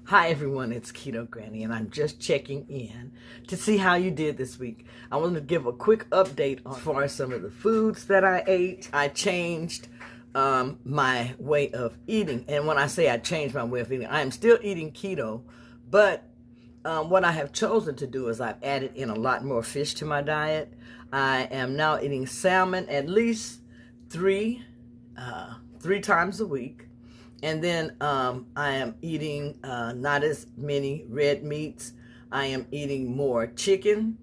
Hi everyone, it's Keto Granny, and I'm just checking in to see how you did this week. I want to give a quick update as far as some of the foods that I ate. I changed my way of eating, and when I say I changed my way of eating, I am still eating keto, but what I have chosen to do is I've added in a lot more fish to my diet. I am now eating salmon at least three times a week. And then I am eating not as many red meats. I am eating more chicken.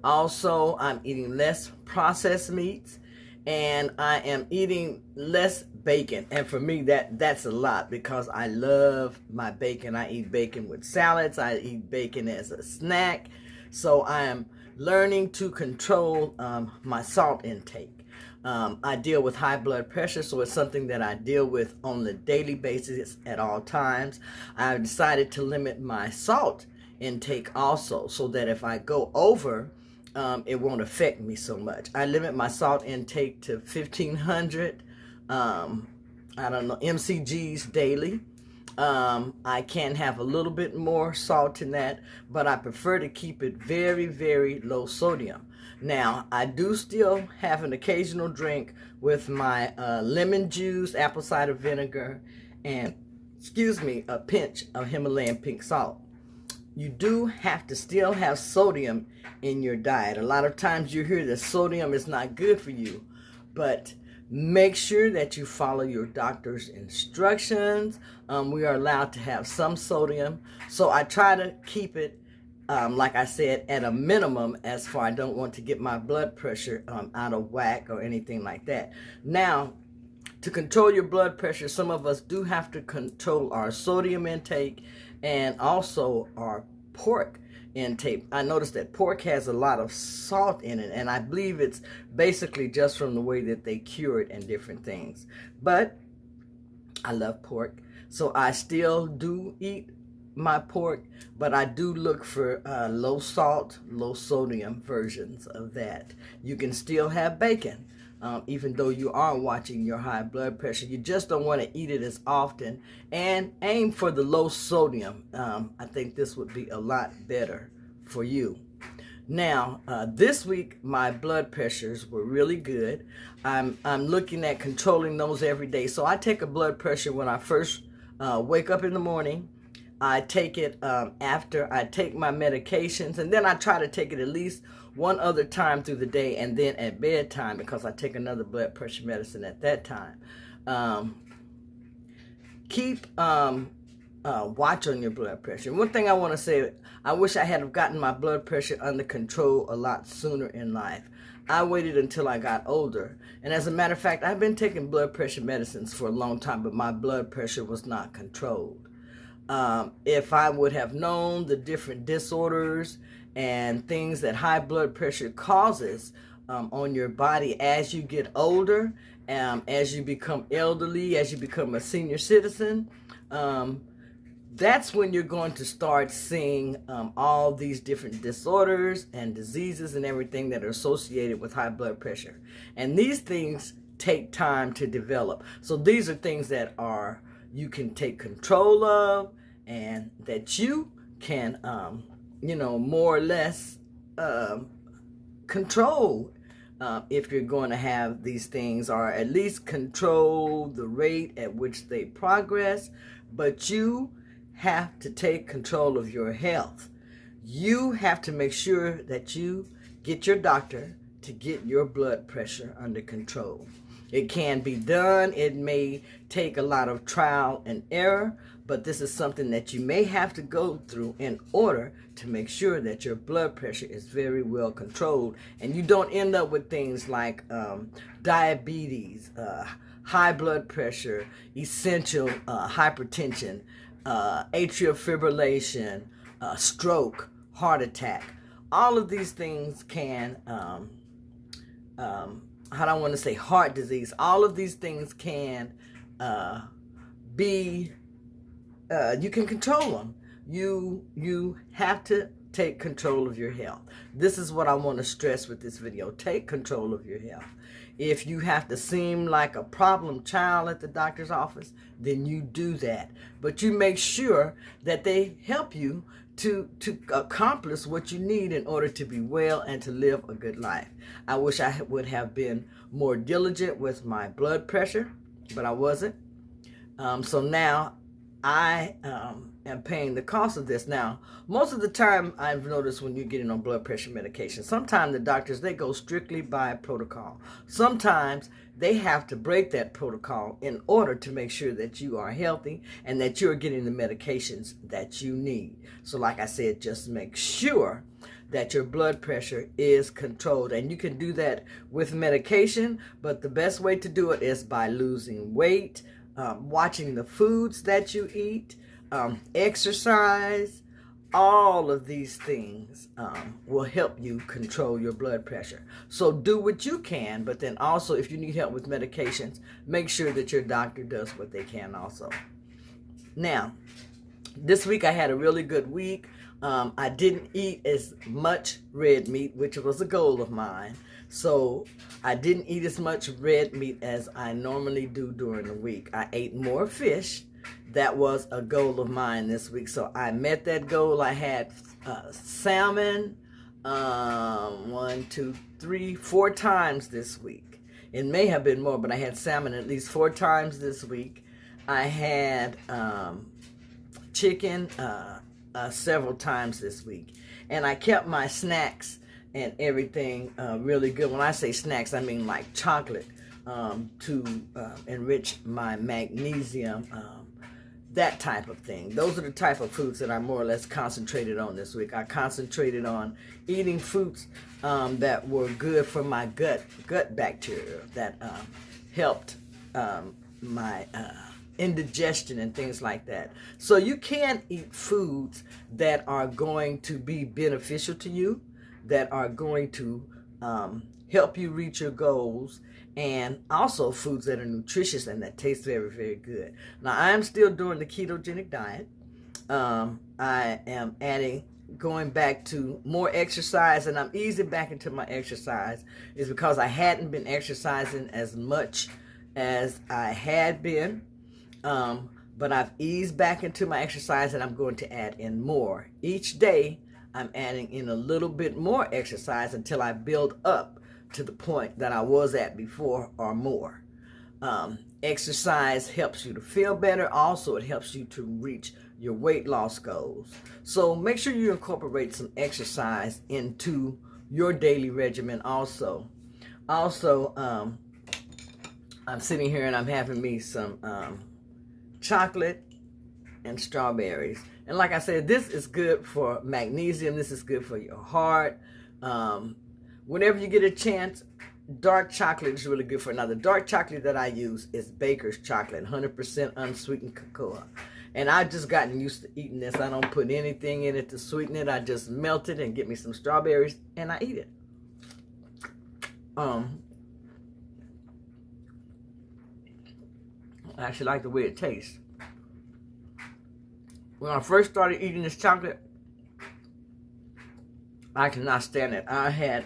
Also, I'm eating less processed meats. And I am eating less bacon. And for me, that's a lot because I love my bacon. I eat bacon with salads. I eat bacon as a snack. So I am learning to control my salt intake. I deal with high blood pressure, so it's something that I deal with on the daily basis at all times. I've decided to limit my salt intake also, so that if I go over, it won't affect me so much. I limit my salt intake to 1,500, mcg's daily. I can have a little bit more salt in that, but I prefer to keep it very, very low sodium. Now, I do still have an occasional drink with my lemon juice, apple cider vinegar, and, a pinch of Himalayan pink salt. You do have to still have sodium in your diet. A lot of times you hear that sodium is not good for you, but make sure that you follow your doctor's instructions. We are allowed to have some sodium, so I try to keep it like I said, at a minimum, as far I don't want to get my blood pressure out of whack or anything like that. Now, to control your blood pressure, some of us do have to control our sodium intake and also our pork intake. I noticed that pork has a lot of salt in it, and I believe it's basically just from the way that they cure it and different things. But I love pork, so I still do eat my pork, but I do look for low salt, low sodium versions of that. You can still have bacon, even though you are watching your high blood pressure. You just don't want to eat it as often, and aim for the low sodium. I think this would be a lot better for you. Now, this week my blood pressures were really good. I'm looking at controlling those every day. So I take a blood pressure when I first wake up in the morning. I take it after I take my medications, and then I try to take it at least one other time through the day, and then at bedtime, because I take another blood pressure medicine at that time. Keep watch on your blood pressure. One thing I want to say, I wish I had gotten my blood pressure under control a lot sooner in life. I waited until I got older, and as a matter of fact, I've been taking blood pressure medicines for a long time, but my blood pressure was not controlled. If I would have known the different disorders and things that high blood pressure causes on your body as you get older, as you become elderly, as you become a senior citizen, that's when you're going to start seeing all these different disorders and diseases and everything that are associated with high blood pressure. And these things take time to develop. So these are things that you can take control of, and that you can, more or less control if you're going to have these things, or at least control the rate at which they progress. But you have to take control of your health. You have to make sure that you get your doctor to get your blood pressure under control. It can be done. It may take a lot of trial and error, but this is something that you may have to go through in order to make sure that your blood pressure is very well controlled, and you don't end up with things like diabetes, high blood pressure, essential hypertension, atrial fibrillation, stroke, heart attack. All of these things can I don't want to say heart disease. All of these things can you can control them. You have to take control of your health. This is what I want to stress with this video. Take control of your health. If you have to seem like a problem child at the doctor's office, then you do that. But you make sure that they help you to accomplish what you need in order to be well and to live a good life. I wish I would have been more diligent with my blood pressure, but I wasn't. So now I am paying the cost of this. Now, most of the time I've noticed when you're getting on blood pressure medication, sometimes the doctors, they go strictly by protocol. Sometimes they have to break that protocol in order to make sure that you are healthy and that you're getting the medications that you need. So like I said, just make sure that your blood pressure is controlled. And you can do that with medication, but the best way to do it is by losing weight, watching the foods that you eat, exercise. All of these things will help you control your blood pressure. So do what you can, but then also if you need help with medications, make sure that your doctor does what they can also. Now, this week I had a really good week. I didn't eat as much red meat, which was a goal of mine. So I didn't eat as much red meat as I normally do during the week. I ate more fish. That was a goal of mine this week. So I met that goal. I had salmon 1, 2, 3, 4 times this week. It may have been more, but I had salmon at least 4 times this week. I had chicken several times this week. And I kept my snacks and everything really good. When I say snacks, I mean like chocolate to enrich my magnesium, that type of thing. Those are the type of foods that I more or less concentrated on this week. I concentrated on eating foods that were good for my gut bacteria, that helped my indigestion and things like that. So you can eat foods that are going to be beneficial to you, that are going to help you reach your goals, and also foods that are nutritious and that taste very, very good. Now, I am still doing the ketogenic diet. I am going back to more exercise, and I'm easing back into my exercise. Is because I hadn't been exercising as much as I had been, but I've eased back into my exercise, and I'm going to add in more. Each day, I'm adding in a little bit more exercise until I build up to the point that I was at before or more. Exercise helps you to feel better. Also, it helps you to reach your weight loss goals. So make sure you incorporate some exercise into your daily regimen also. Also, I'm sitting here and I'm having me some chocolate and strawberries. And like I said, this is good for magnesium. This is good for your heart. Whenever you get a chance, dark chocolate is really good for another. Dark chocolate that I use is Baker's chocolate, 100% unsweetened cocoa. And I've just gotten used to eating this. I don't put anything in it to sweeten it. I just melt it and get me some strawberries and I eat it. I actually like the way it tastes. When I first started eating this chocolate, I cannot stand it. I had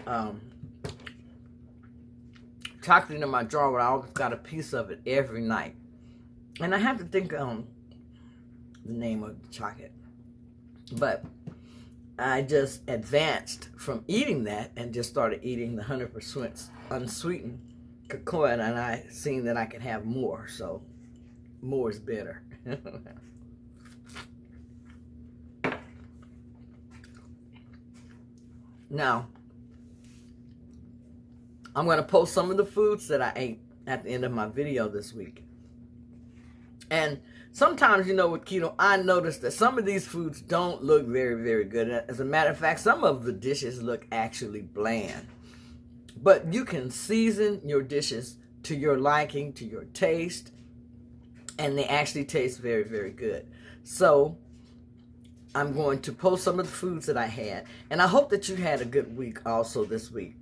chocolate in my drawer where I always got a piece of it every night. And I have to think the name of the chocolate. But I just advanced from eating that and just started eating the 100% unsweetened cocoa, and I seen that I could have more. So more is better. Now, I'm going to post some of the foods that I ate at the end of my video this week. And sometimes, you know, with keto, I noticed that some of these foods don't look very, very good. As a matter of fact, some of the dishes look actually bland. But you can season your dishes to your liking, to your taste, and they actually taste very, very good. So I'm going to post some of the foods that I had. And I hope that you had a good week also this week.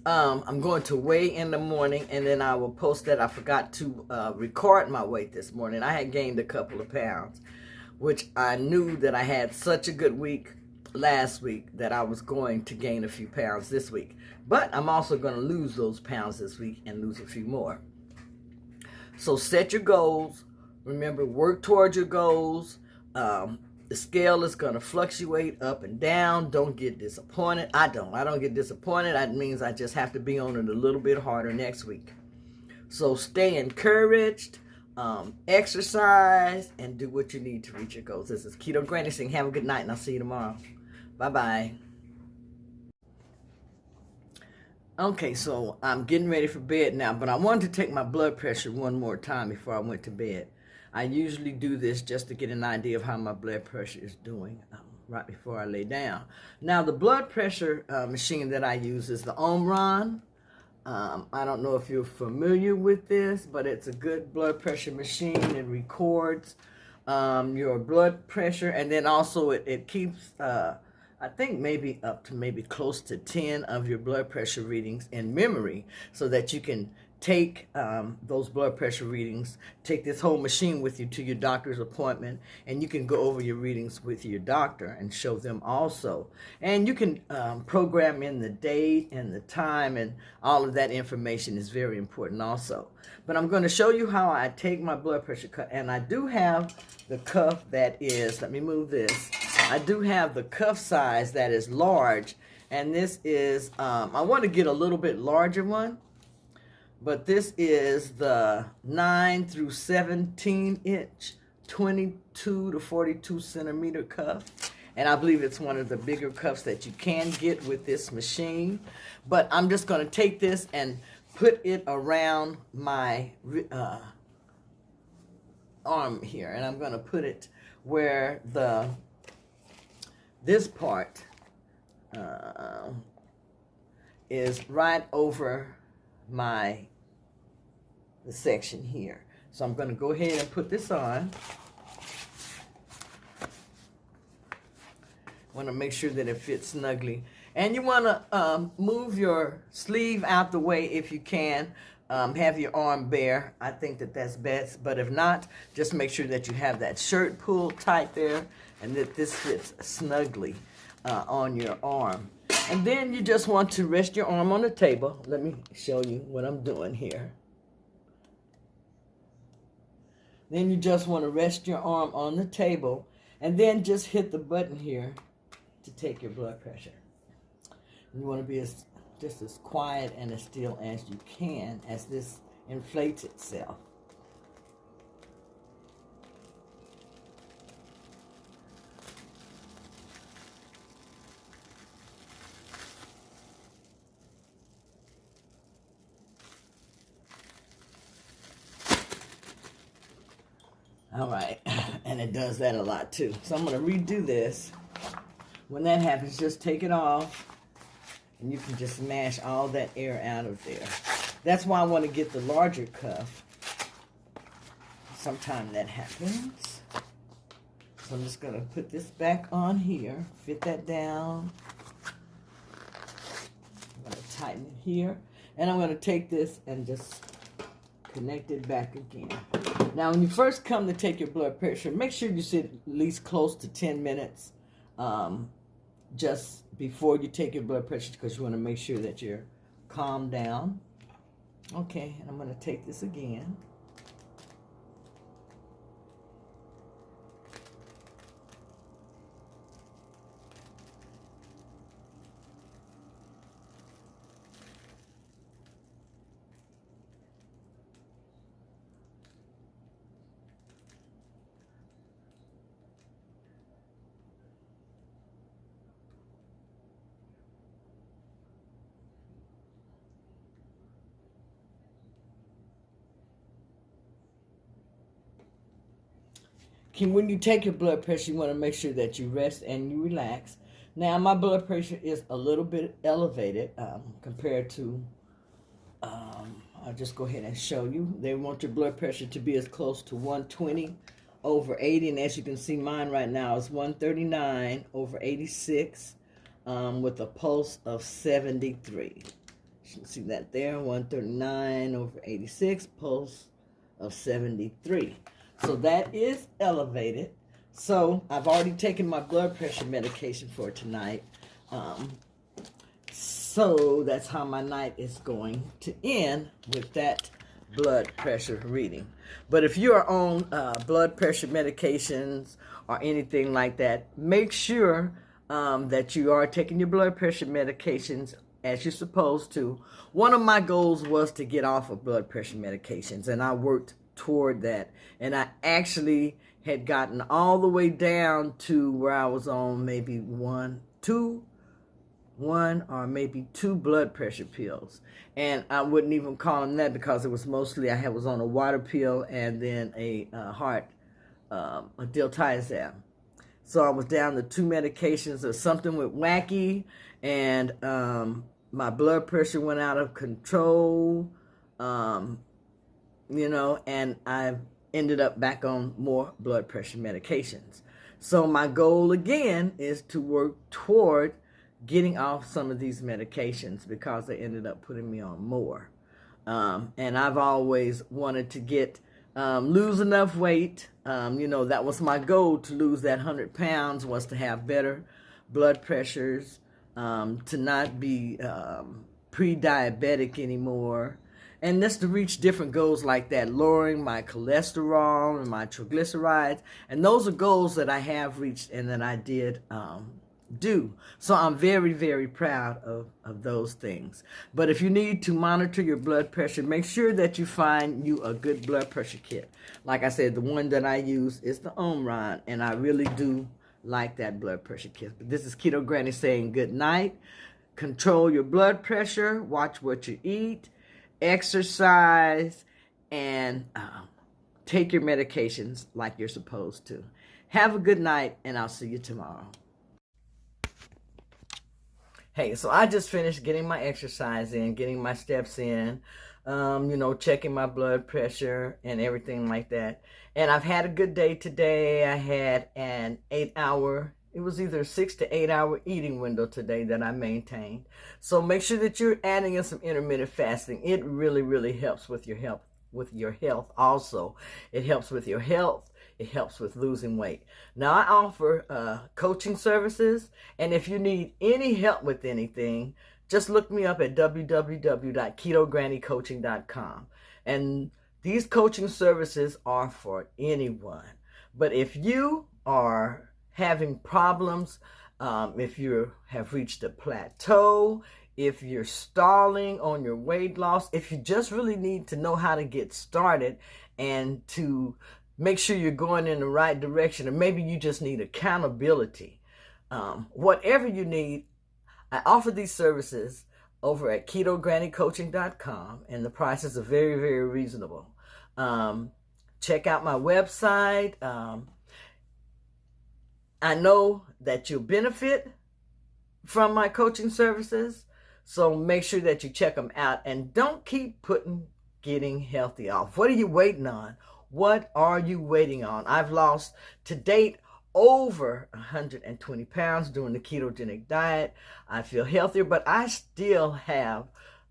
I'm going to weigh in the morning, and then I will post that. I forgot to record my weight this morning. I had gained a couple of pounds, which I knew that I had such a good week. last week that I was going to gain a few pounds this week. But I'm also going to lose those pounds this week and lose a few more. So set your goals. Remember, work towards your goals. The scale is going to fluctuate up and down. Don't get disappointed. I don't get disappointed. That means I just have to be on it a little bit harder next week. So stay encouraged, exercise, and do what you need to reach your goals. This is Keto Granny saying have a good night, and I'll see you tomorrow. Bye-bye. Okay, so I'm getting ready for bed now, but I wanted to take my blood pressure one more time before I went to bed. I usually do this just to get an idea of how my blood pressure is doing right before I lay down. Now, the blood pressure machine that I use is the Omron. I don't know if you're familiar with this, but it's a good blood pressure machine. It records your blood pressure, and then also it keeps, I think maybe up to maybe close to 10 of your blood pressure readings in memory so that you can take those blood pressure readings, take this whole machine with you to your doctor's appointment, and you can go over your readings with your doctor and show them also. And you can program in the date and the time, and all of that information is very important also. But I'm going to show you how I take my blood pressure cuff, and I do have the cuff that is, let me move this, I do have the cuff size that is large, and this is, I want to get a little bit larger one. But this is the 9 through 17 inch, 22 to 42 centimeter cuff. And I believe it's one of the bigger cuffs that you can get with this machine. But I'm just going to take this and put it around my arm here. And I'm going to put it where this part is right over the section here. So I'm going to go ahead and put this on. Want to make sure that it fits snugly. And you want to move your sleeve out the way if you can. Have your arm bare. I think that that's best. But if not, just make sure that you have that shirt pulled tight there and that this fits snugly on your arm. And then you just want to rest your arm on the table. Let me show you what I'm doing here. Then you just want to rest your arm on the table and then just hit the button here to take your blood pressure. You want to be just as quiet and as still as you can as this inflates itself. All right, and it does that a lot too. So I'm going to redo this. When that happens, just take it off, and you can just smash all that air out of there. That's why I want to get the larger cuff. Sometime that happens. So I'm just going to put this back on here, fit that down. I'm going to tighten it here, and I'm going to take this and just connect it back again. Now, when you first come to take your blood pressure, make sure you sit at least close to 10 minutes just before you take your blood pressure, because you want to make sure that you're calmed down. Okay, and I'm going to take this again. When you take your blood pressure, you want to make sure that you rest and you relax. Now, my blood pressure is a little bit elevated compared to, I'll just go ahead and show you. They want your blood pressure to be as close to 120/80. And as you can see, mine right now is 139/86 with a pulse of 73. You can see that there, 139/86, pulse of 73. So that is elevated, So I've already taken my blood pressure medication for tonight. So that's how my night is going to end, with that blood pressure reading. But if you are on blood pressure medications or anything like that, make sure that you are taking your blood pressure medications as you're supposed to. One of my goals was to get off of blood pressure medications, and I worked toward that. And I actually had gotten all the way down to where I was on maybe one or maybe two blood pressure pills. And I wouldn't even call them that, because it was mostly I was on a water pill and then a diltiazem. So I was down to two medications, or something with wacky, and my blood pressure went out of control, and I ended up back on more blood pressure medications. So my goal again is to work toward getting off some of these medications, because they ended up putting me on more. And I've always wanted to lose enough weight. That was my goal, to lose that 100 pounds, was to have better blood pressures, to not be pre-diabetic anymore. And that's to reach different goals like that, lowering my cholesterol and my triglycerides. And those are goals that I have reached and that I did do. So I'm very, very proud of those things. But if you need to monitor your blood pressure, make sure that you find you a good blood pressure kit. Like I said, the one that I use is the Omron, and I really do like that blood pressure kit. But this is Keto Granny saying good night. Control your blood pressure, watch what you eat, exercise, and take your medications like you're supposed to. Have a good night, and I'll see you tomorrow. Hey, so I just finished getting my exercise in, getting my steps in, checking my blood pressure and everything like that. And I've had a good day today. I had an 8-hour, it was either a 6 to 8 hour eating window today that I maintained. So make sure that you're adding in some intermittent fasting. It really, really helps with your health. Also, it helps with your health. It helps with losing weight. Now, I offer coaching services, and if you need any help with anything, just look me up at www.ketogrannycoaching.com. And these coaching services are for anyone. But if you are having problems, if you have reached a plateau, if you're stalling on your weight loss, if you just really need to know how to get started and to make sure you're going in the right direction, or maybe you just need accountability, whatever you need, I offer these services over at ketogrannycoaching.com, and the prices are very, very reasonable. Check out my website. I know that you'll benefit from my coaching services, so make sure that you check them out, and don't keep putting getting healthy off. What are you waiting on? What are you waiting on? I've lost to date over 120 pounds doing the ketogenic diet. I feel healthier, but I still have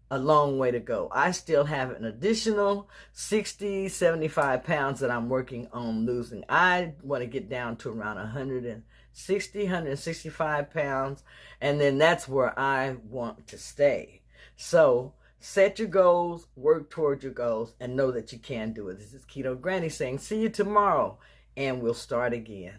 a long way to go. I still have an additional 60, 75 pounds that I'm working on losing. I want to get down to around 160, 165 pounds, and then that's where I want to stay. So set your goals, work toward your goals, and know that you can do it. This is Keto Granny saying see you tomorrow, and we'll start again.